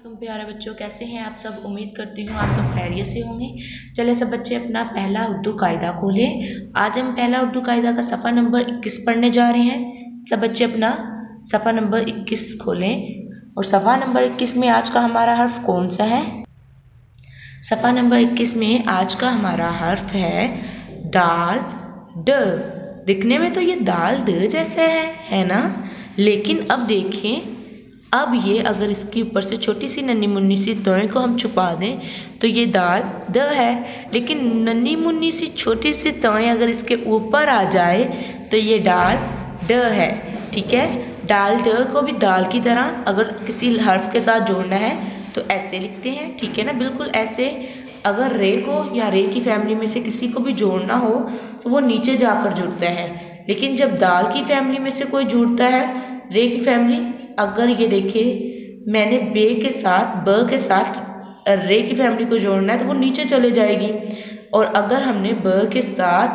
तुम प्यारे बच्चों, कैसे हैं आप सब। उम्मीद करती हूँ आप सब खैरियत से होंगे। चले सब बच्चे अपना पहला उर्दू कायदा खोलें। आज हम पहला उर्दू कायदा का सफ़ा नंबर 21 पढ़ने जा रहे हैं। सब बच्चे अपना सफ़ा नंबर 21 खोलें और सफ़ा नंबर 21 में आज का हमारा हर्फ कौन सा है। सफ़ा नंबर 21 में आज का हमारा हर्फ है दाल ड। दिखने में तो ये दाल द जैसा है ना, लेकिन अब देखें, अब ये अगर इसके ऊपर से छोटी सी नन्ही मुन्नी सी तोय को हम छुपा दें तो ये दाल द है, लेकिन नन्ही मुन्नी सी छोटी सी तोय अगर इसके ऊपर आ जाए तो ये दाल ड है। ठीक है, दाल ड को भी दाल की तरह अगर किसी हर्फ के साथ जोड़ना है तो ऐसे लिखते हैं। ठीक है ना, बिल्कुल ऐसे। अगर रे को या रे की फैमिली में से किसी को भी जोड़ना हो तो वो नीचे जाकर जुड़ता है, लेकिन जब दाल की फैमिली में से कोई जुड़ता है रे की फैमिली, अगर ये देखिए मैंने बे के साथ ब के साथ रे की फैमिली को जोड़ना है तो वो नीचे चले जाएगी, और अगर हमने ब के साथ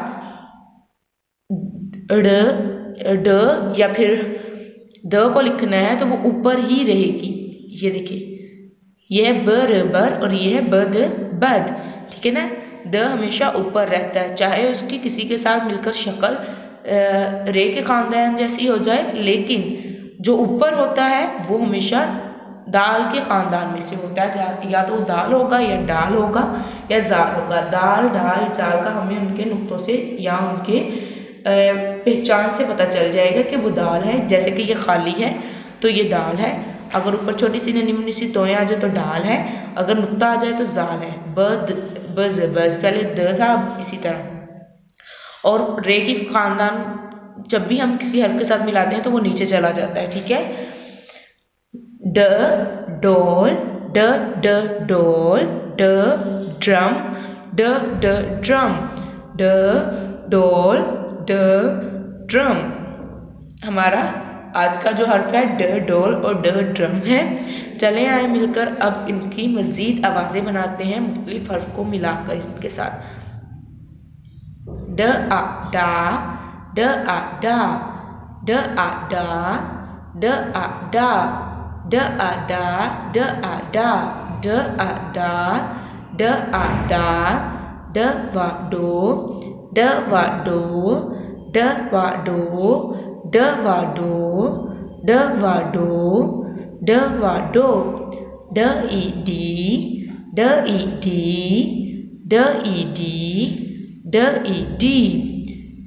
ड या फिर द को लिखना है तो वो ऊपर ही रहेगी। ये देखिए, ये है बर और ये है बद बद। ठीक है ना, द हमेशा ऊपर रहता है, चाहे उसकी किसी के साथ मिलकर शक्ल रे के खानदान जैसी हो जाए, लेकिन जो ऊपर होता है वो हमेशा दाल के ख़ानदान में से होता है। या तो दाल होगा या डाल होगा या जाल होगा। दाल डाल जाल का हमें उनके नुक्तों से या उनके पहचान से पता चल जाएगा कि वो दाल है। जैसे कि ये खाली है तो ये दाल है, अगर ऊपर छोटी सी नन्ही मुन्नी सी तोय आ जाए तो डाल है, अगर नुक्ता आ जाए तो जाल है। बज पहले द था, इसी तरह। और रे की ख़ानदान जब भी हम किसी हर्फ के साथ मिलाते हैं तो वो नीचे चला जाता है। ठीक है, ड डोल, ड डोल, ड ड्रम, ड ड्रम, ड डोल, ड ड्रम। हमारा आज का जो हर्फ है ड डोल और ड ड्रम है। चले आए मिलकर अब इनकी मज़ीद आवाज़ें बनाते हैं मुख्तलिफ हर्फ को मिलाकर इनके साथ। ड आ डा, ड आ डा, ड आ डा, ड आ डा, ड आ डा, ड आ डा, ड आ डा, ड आ डा, ड वा डो, ड वा डो, ड वा डो, ड वा डो, ड वा डो, ड वा डो, ड ई डी, ड ई डी, ड ई डी, ड ई डी,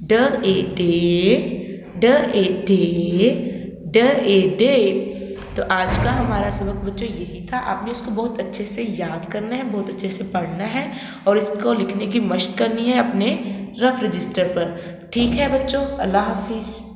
ड ए डे, ड ए डे, ड ए डे। तो आज का हमारा सबक बच्चों यही था। आपने इसको बहुत अच्छे से याद करना है, बहुत अच्छे से पढ़ना है और इसको लिखने की मशक करनी है अपने रफ रजिस्टर पर। ठीक है बच्चों, अल्लाह हाफिज़।